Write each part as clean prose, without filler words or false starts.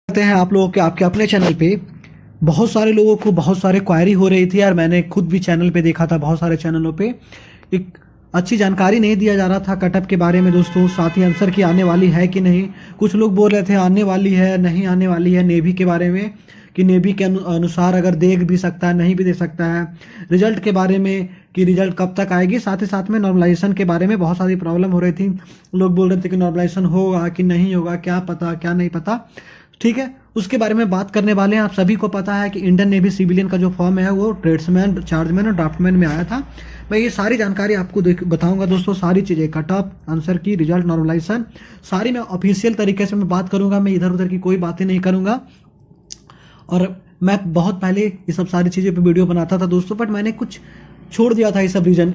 करते हैं आप लोगों के आपके अपने चैनल पे। बहुत सारे लोगों को बहुत सारे क्वायरी हो रही थी यार, मैंने खुद भी चैनल पे देखा था, बहुत सारे चैनलों पे एक अच्छी जानकारी नहीं दिया जा रहा था कटअप के बारे में दोस्तों। साथ ही आंसर की आने वाली है कि नहीं, कुछ लोग बोल रहे थे आने वाली है नहीं आने वाली है। नेवी के बारे में कि नेवी के अनुसार अगर देख भी सकता है नहीं भी दे सकता है। रिजल्ट के बारे में कि रिजल्ट कब तक आएगी। साथ ही साथ में नॉर्मलाइजेशन के बारे में बहुत सारी प्रॉब्लम हो रही थी। लोग बोल रहे थे कि नॉर्मलाइजेशन होगा कि नहीं होगा, क्या पता क्या नहीं पता। ठीक है, उसके बारे में बात करने वाले हैं। आप सभी को पता है कि इंडियन नेवी सिविलियन का जो फॉर्म है वो ट्रेड्समैन, चार्जमैन और ड्राफ्टमैन में आया था। मैं ये सारी जानकारी आपको बताऊंगा दोस्तों, सारी चीज़ें कटअप, आंसर की, रिजल्ट, नॉर्मलाइजेशन, सारी मैं ऑफिशियल तरीके से मैं बात करूंगा। मैं इधर उधर की कोई बातें नहीं करूंगा। और मैं बहुत पहले ये सब सारी चीज़ें पे वीडियो बनाता था दोस्तों, बट मैंने कुछ छोड़ दिया था ये सब रीजन,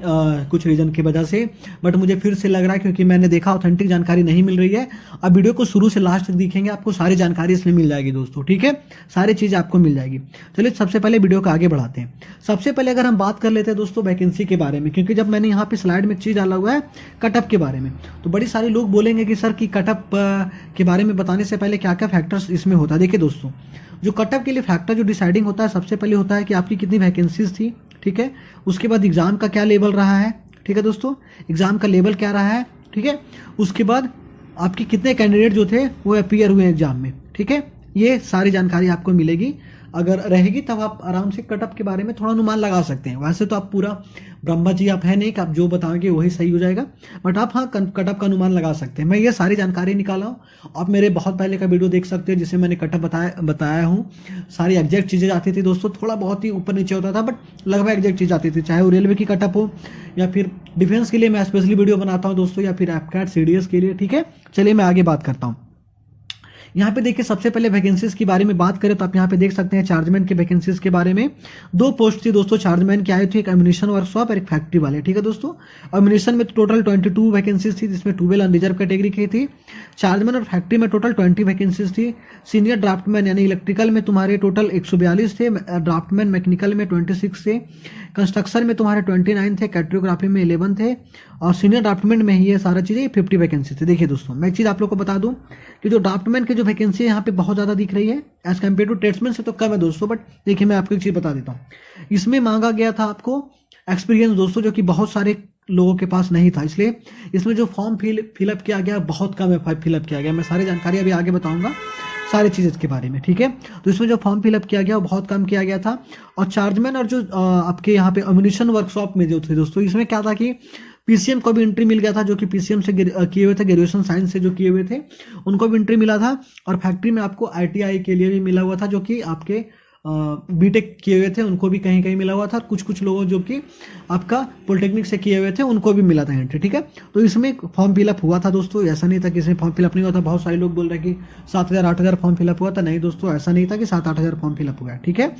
कुछ रीजन की वजह से। बट मुझे फिर से लग रहा है क्योंकि मैंने देखा ऑथेंटिक जानकारी नहीं मिल रही है। अब वीडियो को शुरू से लास्ट तक देखेंगे, आपको सारी जानकारी इसमें मिल जाएगी दोस्तों। ठीक है, सारी चीज़ आपको मिल जाएगी। चलिए सबसे पहले वीडियो को आगे बढ़ाते हैं। सबसे पहले अगर हम बात कर लेते हैं दोस्तों वैकेंसी के बारे में, क्योंकि जब मैंने यहाँ पे स्लाइड में चीज़ डाला हुआ है कटअप के बारे में, तो बड़ी सारे लोग बोलेंगे कि सर कि कटअप के बारे में बताने से पहले क्या क्या फैक्टर्स इसमें होता है। देखिए दोस्तों, जो कटअप के लिए फैक्टर जो डिसाइडिंग होता है, सबसे पहले होता है कि आपकी कितनी वैकेंसीज थी। ठीक है, उसके बाद एग्जाम का क्या लेवल रहा है। ठीक है दोस्तों, एग्जाम का लेवल क्या रहा है। ठीक है, उसके बाद आपके कितने कैंडिडेट जो थे वो अपीयर हुए एग्जाम में। ठीक है, ये सारी जानकारी आपको मिलेगी। अगर रहेगी तब आप आराम से कटअप के बारे में थोड़ा अनुमान लगा सकते हैं। वैसे तो आप पूरा ब्रह्मा जी आप है नहीं कि आप जो बताओगे वही सही हो जाएगा, बट आप हाँ कटअप का अनुमान लगा सकते हैं। मैं ये सारी जानकारी निकाला हूँ। आप मेरे बहुत पहले का वीडियो देख सकते हैं जिसमें मैंने कटअप बताया हूँ। सारी एग्जैक्ट चीज़ें आती थी दोस्तों, थोड़ा बहुत ही ऊपर नीचे होता था बट लगभग एग्जैक्ट चीज़ आती थी, चाहे वो रेलवे की कटअप हो या फिर डिफेंस के लिए मैं स्पेशली वीडियो बनाता हूँ दोस्तों, या फिर एफकैट सीडीएस के लिए। ठीक है, चलिए मैं आगे बात करता हूँ। यहाँ पे देखिए सबसे पहले वैकेंसीज के बारे में बात करें तो आप यहाँ पे देख सकते हैं चार्जमैन के वैकेंसीज के बारे में। दो पोस्ट थी दोस्तों चार्जमैन की आई थी, एक एम्यूनिशन वर्कशॉप और एक फैक्ट्री वाले। ठीक है दोस्तों, एम्यूनिशन में टोटल 22 वैकेंसीज थी जिसमें 12 अनरिजर्व कैटेगरी की थी। चार्जमैन और फैक्ट्री में टोटल 20 वैकेंसीज थी। सीनियर ड्राफ्टमैन यानी इलेक्ट्रिकल में तुम्हारे टोटल 142 थे, ड्राफ्टमैन मैकेनिकल में 26 थे, कंस्ट्रक्शन में तुम्हारे 29 थे, कैट्रियोग्राफी में 11 थे, और सीनियर ड्राफ्टमैन में ही ये सारा चीज़ें 50 वैकेंसी थे। देखिए दोस्तों, मैं एक चीज़ आप लोग को बता दूं कि जो ड्राफ्टमैन की जो वैकेंसी है यहाँ पे बहुत ज़्यादा दिख रही है एज कम्पेयर टू ट्रेड्समैन से तो कम है दोस्तों। बट देखिए मैं आपको एक चीज़ बता देता हूँ, इसमें मांगा गया था आपको एक्सपीरियंस दोस्तों, जो कि बहुत सारे लोगों के पास नहीं था। इसलिए इसमें जो फॉर्म फिलअप किया गया बहुत कम है, फिलअप किया गया। मैं सारी जानकारी अभी आगे बताऊंगा सारी चीज़ के बारे में। ठीक है, तो इसमें जो फॉर्म फिलअप किया गया वो बहुत कम किया गया था। और चार्जमैन और जो आपके यहाँ पे एम्यूनिशन वर्कशॉप में जो थे दोस्तों, इसमें क्या था कि पीसीएम को भी एंट्री मिल गया था, जो कि पीसीएम से किए हुए थे, ग्रेजुएशन साइंस से जो किए हुए थे उनको भी एंट्री मिला था। और फैक्ट्री में आपको आईटीआई के लिए भी मिला हुआ था, जो कि आपके बीटेक किए हुए थे उनको भी कहीं कहीं मिला हुआ था। कुछ कुछ लोगों जो कि आपका पॉलिटेक्निक से किए हुए थे उनको भी मिला था एंट्री। ठीक है, तो इसमें फॉर्म फिलअप हुआ था दोस्तों, ऐसा नहीं था कि इसमें फॉर्म फिलअप नहीं हुआ था। बहुत सारे लोग बोल रहे हैं कि 7,000 8,000 फॉर्म फिलअप हुआ था। नहीं दोस्तों, ऐसा नहीं था कि 7-8 हज़ार फॉर्म फिलअप हुआ है। ठीक है,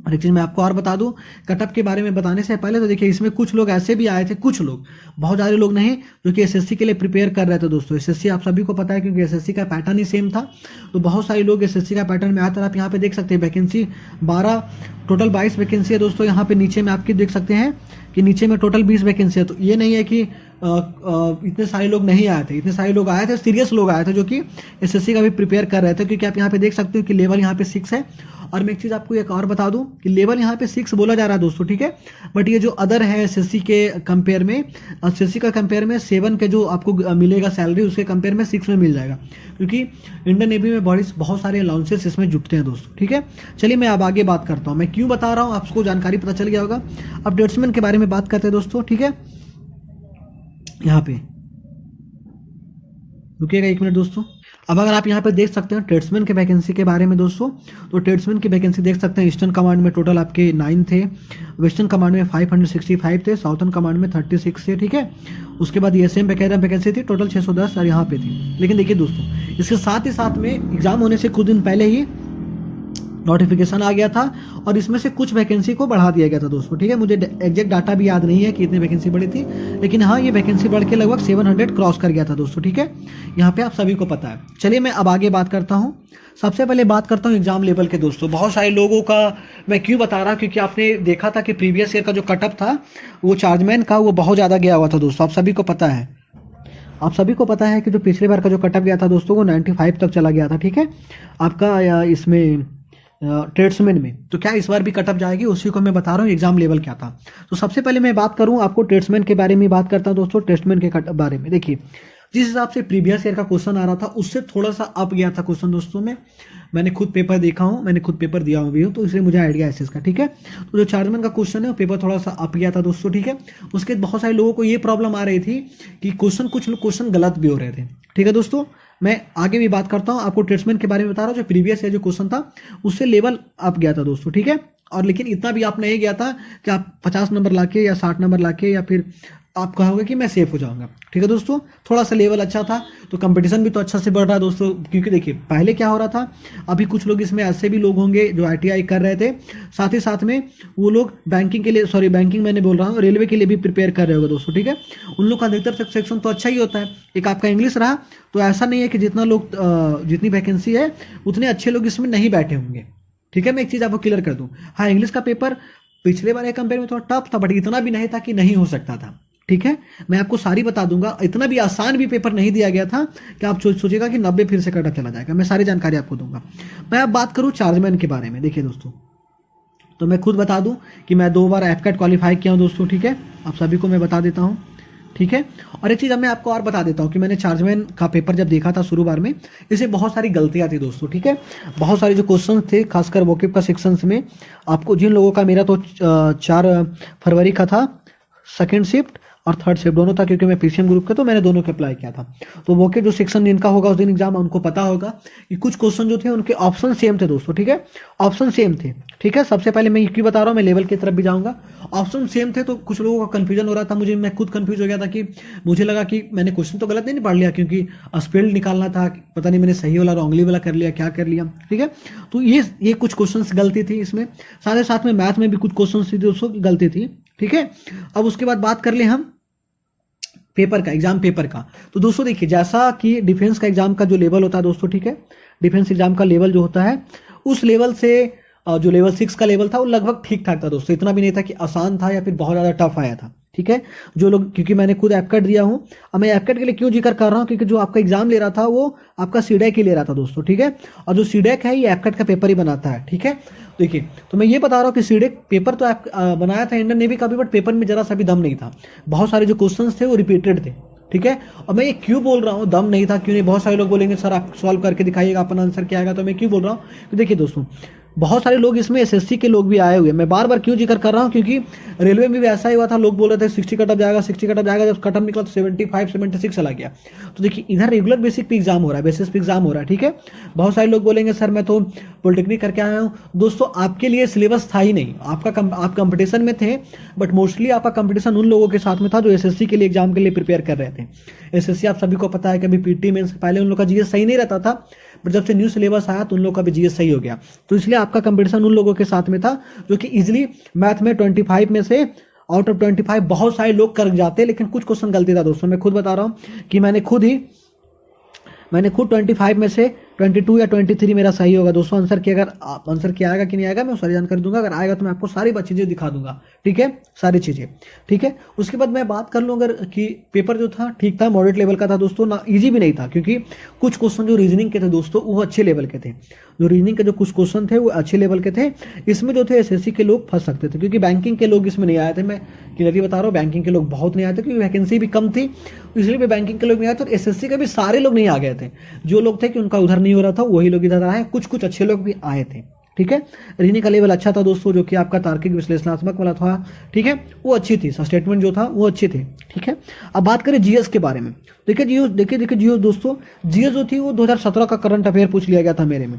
और एक चीज़ मैं आपको और बता दूं कटअप के बारे में बताने से पहले, तो देखिए इसमें कुछ लोग ऐसे भी आए थे, कुछ लोग, बहुत सारे लोग नहीं, जो कि एसएससी के लिए प्रिपेयर कर रहे थे दोस्तों। एसएससी आप सभी को पता है क्योंकि एसएससी का पैटर्न ही सेम था, तो बहुत सारे लोग एसएससी का पैटर्न में आए थे। आप यहाँ पे देख सकते हैं वैकेंसी 12, टोटल 22 वैकेंसी है दोस्तों। यहाँ पे नीचे में आपकी देख सकते हैं कि नीचे में टोटल 20 वैकेंसी है। तो ये नहीं है कि इतने सारे लोग नहीं आए थे, इतने सारे लोग आए थे, सीरियस लोग आए थे जो कि एसएससी का भी प्रिपेयर कर रहे थे। क्योंकि आप यहाँ पे देख सकते हो कि लेवल यहाँ पे 6 है। और मैं एक चीज़ आपको एक और बता दूं कि लेवल यहाँ पे 6 बोला जा रहा है दोस्तों। ठीक है, बट ये जो अदर है एसएससी के कंपेयर में, एसएससी का कंपेयर में 7 के जो आपको मिलेगा सैलरी, उसके कंपेयर में 6 में मिल जाएगा, क्योंकि इंडियन नेवी में बहुत सारे अलाउंसेस इसमें जुटते हैं दोस्तों। ठीक है, चलिए मैं अब आगे बात करता हूँ। मैं क्यों बता रहा हूँ आपको जानकारी पता चल गया होगा। अब ट्रेड्समैन के बारे में बात करते हैं दोस्तों। ठीक है, यहाँ पे रुकिएगा 1 मिनट दोस्तों। अब अगर आप यहाँ पे देख सकते हैं ट्रेड्समैन के वैकेंसी के बारे में दोस्तों, तो ट्रेड्समैन की वैकेंसी देख सकते हैं। ईस्टर्न कमांड में टोटल आपके 9 थे, वेस्टर्न कमांड में 565 थे, साउथर्न कमांड में 36 थे। ठीक है, उसके बाद ईएसएम वगैरह वैकेंसी थी टोटल 610 और यहाँ पे थी। लेकिन देखिए दोस्तों, इसके साथ ही साथ में एग्जाम होने से कुछ दिन पहले ही नोटिफिकेशन आ गया था और इसमें से कुछ वैकेंसी को बढ़ा दिया गया था दोस्तों। ठीक है, मुझे एग्जैक्ट डाटा भी याद नहीं है कि इतनी वैकेंसी बढ़ी थी, लेकिन हाँ ये वैकेंसी बढ़ के लगभग 700 क्रॉस कर गया था दोस्तों। ठीक है, यहाँ पे आप सभी को पता है। चलिए मैं अब आगे बात करता हूँ। सबसे पहले बात करता हूँ एग्जाम लेवल के दोस्तों। बहुत सारे लोगों का मैं क्यों बता रहा हूँ, क्योंकि आपने देखा था कि प्रीवियस ईयर का जो कटअप था वो चार्जमैन का वो बहुत ज़्यादा गया हुआ था दोस्तों, आप सभी को पता है। आप सभी को पता है कि जो पिछले बार का जो कटअप गया था दोस्तों वो 95 तक चला गया था, ठीक है, आपका इसमें ट्रेड्समैन में। तो क्या इस बार भी कटअप जाएगी, उसी को मैं बता रहा हूँ एग्जाम लेवल क्या था। तो सबसे पहले मैं बात करूँ आपको ट्रेड्समैन के बारे में बात करता हूँ दोस्तों। ट्रेड्समैन के बारे में देखिए, जिस हिसाब से प्रीवियस ईयर का क्वेश्चन आ रहा था उससे थोड़ा सा अप गया था क्वेश्चन दोस्तों में। मैंने खुद पेपर देखा हूँ, मैंने खुद पेपर दिया हुआ भी हूँ, तो इसलिए मुझे आइडिया है इसका, ठीक है। तो जो चार्जमैन का क्वेश्चन है वो पेपर थोड़ा सा अप गया था दोस्तों, ठीक है। उसके बहुत सारे लोगों को ये प्रॉब्लम आ रही थी कि कुछ क्वेश्चन गलत भी हो रहे थे, ठीक है दोस्तों। मैं आगे भी बात करता हूँ, आपको ट्रेड्समैन के बारे में बता रहा हूँ। जो प्रीवियस ईयर जो क्वेश्चन था उससे लेवल अप गया था दोस्तों, ठीक है। और लेकिन इतना भी आप नहीं गया था कि आप 50 नंबर लाके या 60 नंबर लाके या फिर आप कहोगे कि मैं सेफ हो जाऊंगा, ठीक है दोस्तों। थोड़ा सा लेवल अच्छा था, तो कंपटीशन भी तो अच्छा से बढ़ रहा है दोस्तों। क्योंकि देखिए पहले क्या हो रहा था, अभी कुछ लोग इसमें ऐसे भी लोग होंगे जो ITI कर रहे थे, साथ ही साथ में वो लोग बैंकिंग के लिए, सॉरी बैंकिंग मैंने बोल रहा हूँ, रेलवे के लिए भी प्रिपेयर कर रहे होंगे दोस्तों, ठीक है। उन लोग का अधिकतर सेक्शन तो अच्छा ही होता है। एक आपका इंग्लिश रहा, तो ऐसा नहीं है कि जितना लोग जितनी वैकेंसी है उतने अच्छे लोग इसमें नहीं बैठे होंगे, ठीक है। मैं एक चीज़ आपको क्लियर कर दूँ, हाँ इंग्लिश का पेपर पिछले बार के कंपेयर में थोड़ा टफ था, बट इतना भी नहीं था कि नहीं हो सकता था, ठीक है। मैं आपको सारी बता दूंगा, इतना भी आसान भी पेपर नहीं दिया गया था कि आप सोचेगा कि 90 फिर से कटअप चला जाएगा। मैं सारी जानकारी आपको दूंगा। मैं अब बात करूं चार्जमैन के बारे में। देखिए दोस्तों, तो मैं खुद बता दूं कि मैं 2 बार एफकैट क्वालिफाई किया हूं दोस्तों, ठीक है। आप सभी को मैं बता देता हूं, ठीक है। और एक चीज़ अब मैं आपको और बता देता हूँ कि मैंने चार्जमैन का पेपर जब देखा था शुरू बार में, इसमें बहुत सारी गलतियाँ थी दोस्तों, ठीक है। बहुत सारे जो क्वेश्चन थे, खासकर वोकेब का सेक्शंस में, आपको जिन लोगों का, मेरा तो 4 फरवरी का था सेकेंड शिफ्ट और थर्ड शिफ्ट दोनों था, क्योंकि मैं PCM ग्रुप का, तो मैंने दोनों के अप्लाई किया था। तो वो के जो सेक्शन जिनका होगा उस दिन एग्जाम, उनको पता होगा कि कुछ क्वेश्चन जो थे उनके ऑप्शन सेम थे दोस्तों, ठीक है। ऑप्शन सेम थे, ठीक है। सबसे पहले मैं क्यों बता रहा हूँ, मैं लेवल की तरफ भी जाऊंगा। ऑप्शन सेम थे तो कुछ लोगों का कंफ्यूजन हो रहा था, मुझे, मैं खुद कंफ्यूज हो गया था कि मुझे लगा कि मैंने क्वेश्चन तो गलत नहीं पढ़ लिया, क्योंकि स्पेल्ड निकालना था, पता नहीं मैंने सही वाला रॉन्गली वाला कर लिया, क्या कर लिया, ठीक है। तो ये कुछ क्वेश्चन गलती थी इसमें, साथ ही साथ में मैथ में भी कुछ क्वेश्चन थी दोस्तों गलती थी, ठीक है। अब उसके बाद बात कर ले हम पेपर का, एग्जाम पेपर का। तो दोस्तों देखिए, जैसा कि डिफेंस का एग्जाम का जो लेवल होता है दोस्तों, ठीक है, डिफेंस एग्जाम का लेवल जो होता है उस लेवल से जो लेवल 6 का लेवल था वो लगभग ठीक ठाक था दोस्तों। इतना भी नहीं था कि आसान था या फिर बहुत ज़्यादा टफ आया था, ठीक है। जो लोग, क्योंकि मैंने खुद एफकैट दिया हूँ, अब मैं एफकैट के लिए क्यों जिक्र कर रहा हूँ, क्योंकि जो आपका एग्जाम ले रहा था वो आपका सीडैक ही ले रहा था दोस्तों, ठीक है। और जो सीडैक है ये एफकैट का पेपर ही बनाता है, ठीक है। देखिए, तो मैं ये बता रहा हूँ कि सीडैक पेपर तो बनाया था इंडियन नेवी का भी, बट पेपर में जरा सा भी दम नहीं था। बहुत सारे जो क्वेश्चन थे वो रिपीटेड थे, ठीक है। और मैं ये क्यों बोल रहा हूँ दम नहीं था, क्यों नहीं, बहुत सारे लोग बोलेंगे सर आप सॉल्व करके दिखाइएगा अपना आंसर क्या आएगा। तो मैं क्यों बोल रहा हूँ, तो देखिए दोस्तों, बहुत सारे लोग इसमें SSC के लोग भी आए हुए हैं। मैं बार बार क्यों जिक्र कर रहा हूँ, क्योंकि रेलवे में भी ऐसा ही हुआ था, लोग बोल रहे थे 60 कटअप जाएगा, 60 कटअप जाएगा, जब कटअप निकला तो 75 76 चला गया। तो देखिए, इधर रेगुलर बेसिक पे एग्जाम हो रहा है, बेसिस पे एग्जाम हो रहा है, ठीक है। बहुत सारे लोग बोलेंगे सर मैं तो पॉलिटेक्निक करके आया हूँ। दोस्तों आपके लिए सिलेबस था ही नहीं, आप कंपटीशन में थे, बट मोस्टली आपका कंपटीशन उन लोगों के साथ में था जो SSC के लिए एग्जाम के लिए प्रिपेयर कर रहे थे। SSC आप सभी को पता है कि अभी PT मेंस से पहले उन लोग का GS सही नहीं रहता था, बट जब से न्यू सिलेबस आया तो उन लोग का भी GS सही हो गया। तो इसलिए आपका कंपटीशन उन लोगों के साथ में था जो कि इजिली मैथ में 25 में से आउट ऑफ 25 बहुत सारे लोग कर जाते, लेकिन कुछ क्वेश्चन गलती था दोस्तों। मैं खुद बता रहा हूँ कि मैंने खुद 25 में से 22 या 23 मेरा सही होगा दोस्तों आंसर की। अगर आंसर क्या आएगा कि नहीं आएगा मैं सारी जानकारी दूंगा, अगर आएगा तो मैं आपको सारी चीजें दिखा दूंगा, ठीक है, सारी चीजें, ठीक है। उसके बाद मैं बात कर लूँ अगर कि पेपर जो था ठीक था, मॉडरेट लेवल का था दोस्तों, ना इजी भी नहीं था, क्योंकि कुछ क्वेश्चन जो रीजनिंग के थे दोस्तों वो अच्छे लेवल के थे। जो रीजनिंग के जो कुछ क्वेश्चन थे वो अच्छे लेवल के थे। इसमें जो थे SSC के लोग फंस सकते थे, क्योंकि बैंकिंग के लोग इसमें नहीं आए थे। मैं क्लियरली बता रहा हूँ, बैंकिंग के लोग बहुत नहीं आए थे, क्योंकि वैकेंसी भी कम थी, इसलिए भी बैंकिंग के लोग नहीं आए थे। और SSC के भी सारे लोग नहीं आ गए थे, जो लोग थे कि उनका उधर नहीं हो रहा था वही लोग इधर आए, कुछ अच्छे लोग भी आए थे, ठीक है। रीजनिंग का लेवल अच्छा था दोस्तों, जो कि आपका तार्किक विश्लेषणात्मक वाला था, ठीक है, वो अच्छी थी, स्टेटमेंट जो था वो अच्छे थे, ठीक है। अब बात करें GS के बारे में। देखिए GS दोस्तों, GS जो थी वो 2017 का करंट अफेयर पूछ लिया गया था मेरे में।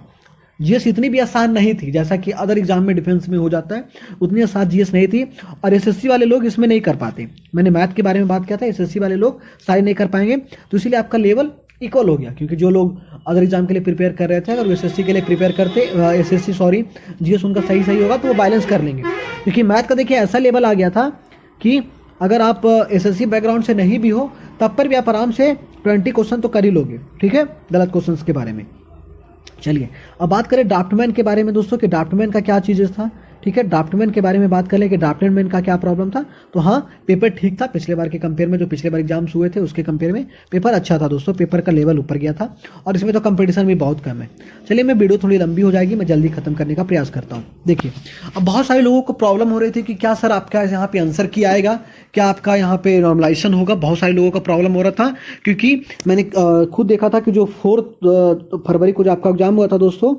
GS इतनी भी आसान नहीं थी, जैसा कि अदर एग्जाम में डिफेंस में हो जाता है, उतनी आसान GS नहीं थी। और SSC वाले लोग इसमें नहीं कर पाते। मैंने मैथ के बारे में बात किया था, SSC वाले लोग सारे नहीं कर पाएंगे, तो इसलिए आपका लेवल इक्वल हो गया। क्योंकि जो लोग अदर एग्जाम के लिए प्रिपेयर कर रहे थे, अगर SSC के लिए प्रिपेयर करते, GS उनका सही होगा तो वो बैलेंस कर लेंगे। क्योंकि मैथ का देखिए ऐसा लेवल आ गया था कि अगर आप SSC बैकग्राउंड से नहीं भी हो तब पर भी आप आराम से 20 क्वेश्चन तो कर ही लोगे, ठीक है, गलत क्वेश्चन के बारे में। चलिए अब बात करें ड्राफ्टमैन के बारे में दोस्तों, कि ड्राफ्टमैन का क्या चीज़ था, ठीक है, ड्राफ्टमैन के बारे में बात कर ले कि ड्राफ्टमैन का क्या प्रॉब्लम था। तो हाँ, पेपर ठीक था पिछले बार के कंपेयर में, जो पिछले बार एग्जाम्स हुए थे उसके कंपेयर में पेपर अच्छा था दोस्तों, पेपर का लेवल ऊपर गया था और इसमें तो कंपटीशन भी बहुत कम है। चलिए, मैं वीडियो थोड़ी लंबी हो जाएगी, मैं जल्दी खत्म करने का प्रयास करता हूँ। देखिए, अब बहुत सारे लोगों को प्रॉब्लम हो रही थी कि क्या सर आपका यहाँ पे आंसर की आएगा, क्या आपका यहाँ पे नॉर्मलाइजेशन होगा। बहुत सारे लोगों का प्रॉब्लम हो रहा था, क्योंकि मैंने खुद देखा था कि जो 4 फरवरी को जो आपका एग्जाम हुआ था दोस्तों,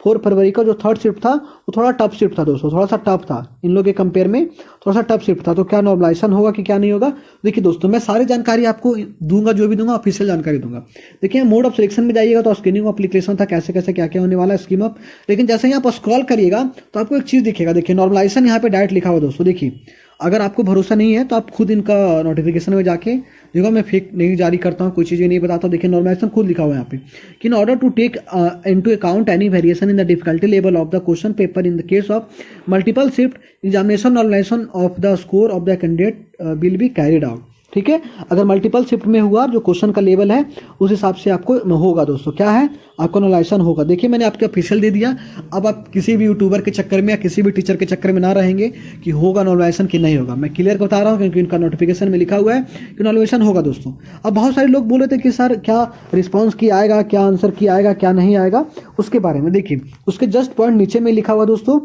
4 फरवरी का जो थर्ड शिफ्ट था वो थोड़ा टफ शिफ्ट था दोस्तों, थोड़ा सा टफ था इन लोगों के कंपेयर में, थोड़ा सा टफ शिफ्ट था। तो क्या नॉर्मलाइजेशन होगा कि क्या नहीं होगा। देखिए दोस्तों, मैं सारी जानकारी आपको दूंगा, जो भी दूंगा ऑफिशियल जानकारी दूंगा। देखिए, मोड ऑफ सिलेक्शन में जाइएगा तो स्क्रीनिंग एप्लीकेशन था, कैसे कैसे क्या क्या होने वाला है, स्कीम अप। लेकिन जैसे ही आप स्क्रॉल करिएगा तो आपको एक चीज़ दिखेगा। देखिए, नॉर्मलाइजेशन यहाँ पे डायरेक्ट लिखा हुआ दोस्तों। देखिए, अगर आपको भरोसा नहीं है तो आप खुद इनका नोटिफिकेशन में जाके देखो, मैं फेक नहीं जारी करता हूँ, कोई चीज़ें नहीं बताता। देखिए, नॉर्मलाइजेशन खुद लिखा हुआ है यहाँ पे कि in order to take into account any variation in the difficulty level of the question paper in the case of multiple shift examination, normalisation of the score of the candidate will be carried out. ठीक है, अगर multiple shift में हुआ, जो question का level है उस हिसाब से आपको होगा दोस्तों, क्या है आपको नॉर्मलाइजेशन होगा। देखिए, मैंने आपको ऑफिशियल दे दिया। अब आप किसी भी यूट्यूबर के चक्कर में या किसी भी टीचर के चक्कर में ना रहेंगे कि होगा नॉर्मलाइजेशन कि नहीं होगा। मैं क्लियर बता रहा हूँ क्योंकि इनका नोटिफिकेशन में लिखा हुआ है कि नॉर्मलाइजेशन होगा दोस्तों। अब बहुत सारे लोग बोल रहे थे कि सर क्या रिस्पॉन्स की आएगा, क्या आंसर की आएगा, क्या नहीं आएगा, उसके बारे में देखिए, उसके जस्ट पॉइंट नीचे में लिखा हुआ दोस्तों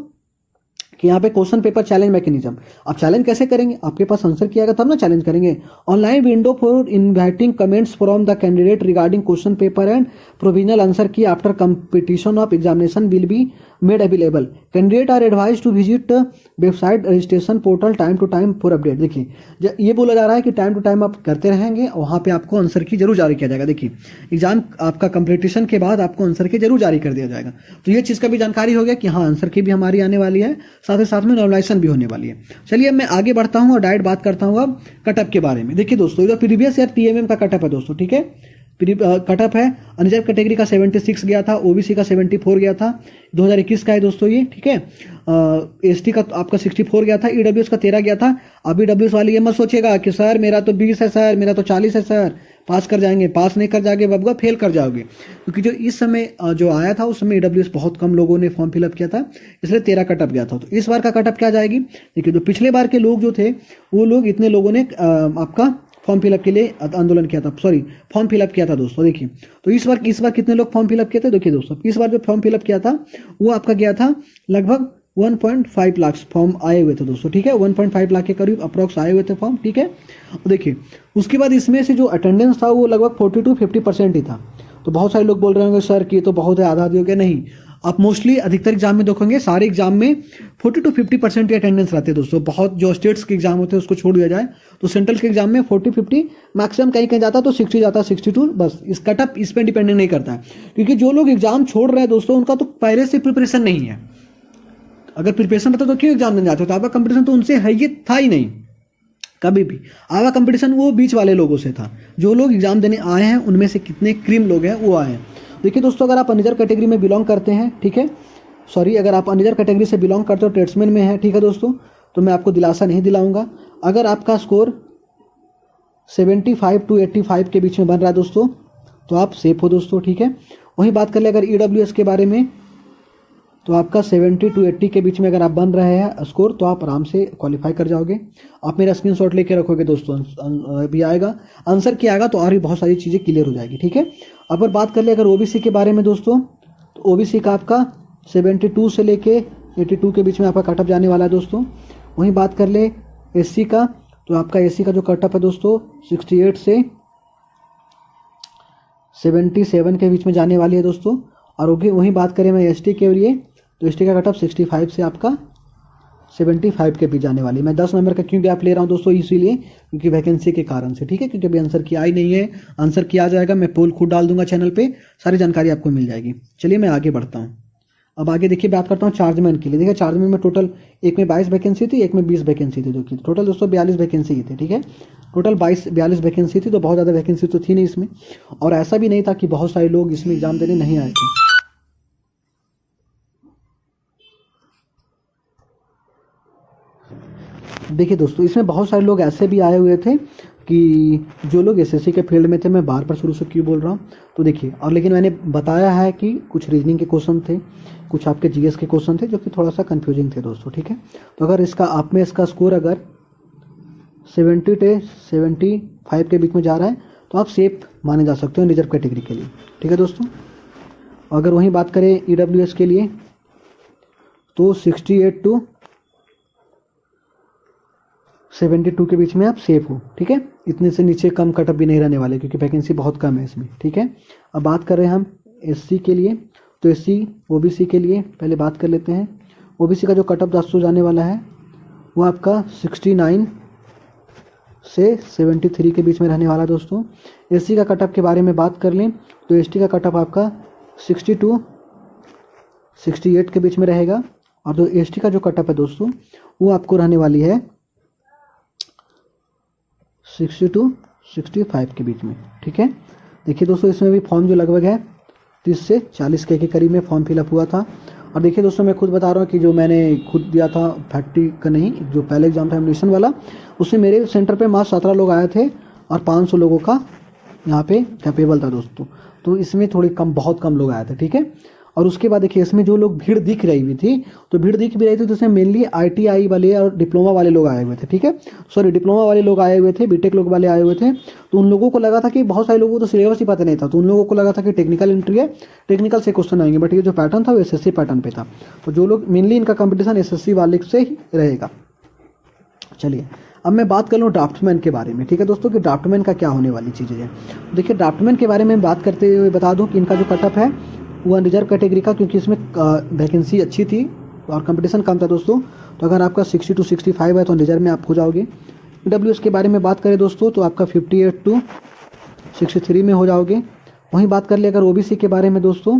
कि यहाँ पे क्वेश्चन पेपर चैलेंज मैकेनिज्म। आप चैलेंज कैसे करेंगे, आपके पास आंसर किया तब ना चैलेंज करेंगे। Online window for inviting comments from the candidate regarding question paper and provisional answer key after competition of examination will be made available. Candidate are advise to visit website registration portal time to time for update. देखिए, ये बोला जा रहा है कि time to time आप करते रहेंगे, वहाँ पे आपको आंसर की जरूर जारी किया जाएगा। देखिए, एग्जाम आपका कंपटीशन के बाद आपको आंसर की जरूर जारी कर दिया जाएगा। तो ये चीज़ का भी जानकारी हो गया कि हाँ, आंसर की भी हमारी आने वाली है, साथ ही साथ में नॉर्मलाइजेशन भी होने वाली है। चलिए, मैं आगे बढ़ता हूँ और डायरेक्ट बात करता हूँ अब कटअप के बारे में। देखिए दोस्तों, जो प्रीवियस ईयर टीएमएम का कटअप है दोस्तों, ठीक है, कटअप है। अनरिजर्व कैटेगरी का 76 गया था, ओबीसी का 74 गया था, 2021 का है दोस्तों ये, ठीक है। एसटी का आपका 64 गया था, ईडब्ल्यूएस का 13 गया था। अब ईडब्ल्यूएस वाले ये मत सोचेगा कि सर मेरा तो 20 है, सर मेरा तो 40 है, सर पास कर जाएंगे। पास नहीं कर जाओगे बबुआ, फेल कर जाओगे, क्योंकि जो इस समय जो आया था उस समय ईडब्ल्यूएस बहुत कम लोगों ने फॉर्म फिलअप किया था, इसलिए 13 कटअप गया था। तो इस बार का कटअप क्या जाएगी। देखिए, जो पिछले बार के लोग जो थे वो लोग, इतने लोगों ने आपका फॉर्म फिलअप के लिए आंदोलन किया था, सॉरी फॉर्म फिलअप किया था दोस्तों। देखिए, तो इस बार कितने लोग फॉर्म फिलअप किए थे। देखिए दोस्तों, इस बार जो फॉर्म फिलअप किया था वो आपका गया था लगभग 1.5 लाख फॉर्म आए हुए थे दोस्तों, ठीक है, 1.5 लाख के करीब अप्रॉक्स आए हुए थे फॉर्म, ठीक है। देखिए, उसके बाद इसमें से जो अटेंडेंस था वो लगभग 40-50% ही था। तो बहुत सारे लोग बोल रहे होंगे सर कि तो बहुत है, आधा आधी हो गया। नहीं, आप मोस्टली अधिकतर एग्जाम में देखोगे, सारे एग्जाम में 40-50% ही अटेंडेंस रहते हैं दोस्तों। बहुत जो स्टेट्स के एग्जाम होते हैं उसको छोड़ दिया जाए तो सेंट्रल के एग्जाम में 40-50 मैक्सिमम, कहीं कहीं जाता तो 60 जाता, 62, बस। इस कटअप इस पर डिपेंडेंट नहीं करता है, क्योंकि जो लोग एग्जाम छोड़ रहे हैं दोस्तों उनका तो पहले से प्रिपरेशन नहीं है। अगर प्रिपरेशन रहता तो क्यों एग्जाम देने जाते हो। तो आपका कंपटीशन तो उनसे है ही था ही नहीं कभी भी। आपका कंपटीशन वो बीच वाले लोगों से था। जो लोग एग्जाम देने आए हैं उनमें से कितने क्रीम लोग हैं वो आए हैं। देखिए दोस्तों, अगर आप अनरिजर्व कैटेगरी में बिलोंग करते हैं, ठीक है, सॉरी, अगर आप अनरिजर्व कैटेगरी से बिलोंग करते हो, ट्रेड्समैन में है, ठीक है दोस्तों, तो मैं आपको दिलासा नहीं दिलाऊंगा। अगर आपका स्कोर 75 to 85 के बीच में बन रहा है दोस्तों तो आप सेफ हो दोस्तों, ठीक है। वहीं बात कर ले अगर ईडब्ल्यूएस के बारे में, तो आपका 70 to 80 के बीच में अगर आप बन रहे हैं स्कोर तो आप आराम से क्वालिफाई कर जाओगे। आप मेरा स्क्रीनशॉट लेके रखोगे दोस्तों, भी आएगा आंसर किया आएगा तो और भी बहुत सारी चीज़ें क्लियर हो जाएगी, ठीक है। अगर बात कर ले अगर ओबीसी के बारे में दोस्तों, तो ओबीसी का आपका 72 से लेके 82 के बीच में आपका कटअप जाने वाला है दोस्तों। वहीं बात कर ले एससी का, तो आपका एससी का जो कटअप है दोस्तों 68 से 77 के बीच में जाने वाली है दोस्तों। और वहीं बात करें मैं एसटी के लिए, तो एसटी का कटअप 65 से आपका 75 के बीच जाने वाली। मैं 10 नंबर का क्यों गैप ले रहा हूं दोस्तों, इसीलिए क्योंकि वैकेंसी के कारण से, ठीक है, क्योंकि अभी आंसर की आई नहीं है। आंसर किया जाएगा, मैं पोल खुद डाल दूंगा चैनल पे, सारी जानकारी आपको मिल जाएगी। चलिए मैं आगे बढ़ता हूँ। अब आगे देखिए बात करता हूँ चार्जमैन के लिए। देखिए, चार्जमैन में टोटल एक में 22 वैकेंसी थी, एक में 20 वैकेंसी थी, देखिए टोटल दोस्तों 42 वैकेंसी ही थी, ठीक है। टोटल 42 वैकेंसी थी, तो बहुत ज़्यादा वैकेंसी तो थी नहीं इसमें। और ऐसा भी नहीं था कि बहुत सारे लोग इसमें एग्जाम देने नहीं आए थे। देखिए दोस्तों, इसमें बहुत सारे लोग ऐसे भी आए हुए थे कि जो लोग एसएससी के फील्ड में थे, मैं बार बार शुरू से क्यों बोल रहा हूँ, तो देखिए, और लेकिन मैंने बताया है कि कुछ रीजनिंग के क्वेश्चन थे, कुछ आपके जीएस के क्वेश्चन थे जो कि थोड़ा सा कंफ्यूजिंग थे दोस्तों, ठीक है। तो अगर इसका आप में इसका स्कोर अगर 70 से 75 के बीच में जा रहा है तो आप सेफ माने जा सकते हो रिजर्व कैटेगरी के लिए, ठीक है दोस्तों। अगर वहीं बात करें ईडब्ल्यूएस के लिए तो 68 टू 72 के बीच में आप सेफ हो, ठीक है। इतने से नीचे कम कटअप भी नहीं रहने वाले क्योंकि वैकेंसी बहुत कम है इसमें, ठीक है। अब बात कर रहे हैं हम एससी के लिए, तो एससी ओबीसी के लिए पहले बात कर लेते हैं। ओबीसी का जो कटअप दोस्तों जाने वाला है वो आपका 69 से 73 के बीच में रहने वाला है दोस्तों। एससी का कटअप के बारे में बात कर लें तो एसटी का कटअप आपका 62 68 के बीच में रहेगा, और जो एसटी का जो कटअप है दोस्तों वो आपको रहने वाली है 62 65 के बीच में, ठीक है। देखिए दोस्तों, इसमें भी फॉर्म जो लगभग है 30 से 40 के करीब में फॉर्म फिलअप हुआ था। और देखिए दोस्तों, मैं खुद बता रहा हूँ कि जो मैंने खुद दिया था फैक्ट्री का नहीं, जो पहले एग्जाम था एडमिशन वाला, उसमें मेरे सेंटर पे मात्र 17 लोग आए थे और 500 लोगों का यहाँ पे कैपेबल था दोस्तों। तो इसमें थोड़ी कम, बहुत कम लोग आए थे, ठीक है। और उसके बाद देखिए, इसमें जो लोग भीड़ दिख रही हुई थी, तो भीड़ दिख भी रही थी तो इसमें मेनली आईटीआई वाले और डिप्लोमा वाले लोग आए हुए थे, ठीक है। सॉरी, डिप्लोमा वाले लोग आए हुए थे, बीटेक लोग वाले आए हुए थे। तो उन लोगों को लगा था कि बहुत सारे लोगों को तो सिलेबस ही पता नहीं था, तो उन लोगों को लगा था कि टेक्निकल एंट्री है, टेक्निकल से क्वेश्चन आएंगे, बट ये जो पैटर्न था वो एसएससी पैटर्न पे था। तो जो लोग मेनली इनका कंपटीशन एसएससी वाले से ही रहेगा। चलिए, अब मैं बात कर लूँ ड्राफ्टमैन के बारे में, ठीक है दोस्तों, कि ड्राफ्टमैन का क्या होने वाली चीज़ें हैं। देखिए, ड्राफ्टमैन के बारे में बात करते हुए बता दूं कि इनका जो कटअप है वो रिजर्व कैटेगरी का, क्योंकि इसमें वैकेंसी अच्छी थी और कंपटीशन कम था दोस्तों। तो अगर आपका 60 टू 65 है तो रिजर्व में आप हो जाओगे। ईडब्ल्यूएस के बारे में बात करें दोस्तों तो आपका 58 टू 63 में हो जाओगे। वहीं बात कर ले अगर ओबीसी के बारे में दोस्तों,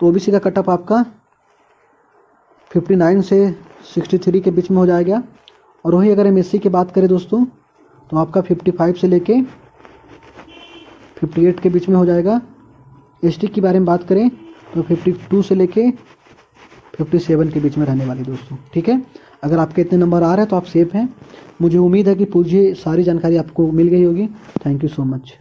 तो ओबीसी का कटअप आपका 59 से 63 के बीच में हो जाएगा। और वहीं अगर हम एससी की बात करें दोस्तों तो आपका 55 से लेके 58 के बीच में हो जाएगा। एसटी की बारे में बात करें तो 52 से लेके 57 के बीच में रहने वाली दोस्तों, ठीक है। अगर आपके इतने नंबर आ रहे हैं तो आप सेफ हैं। मुझे उम्मीद है कि पूरी सारी जानकारी आपको मिल गई होगी। Thank you so much.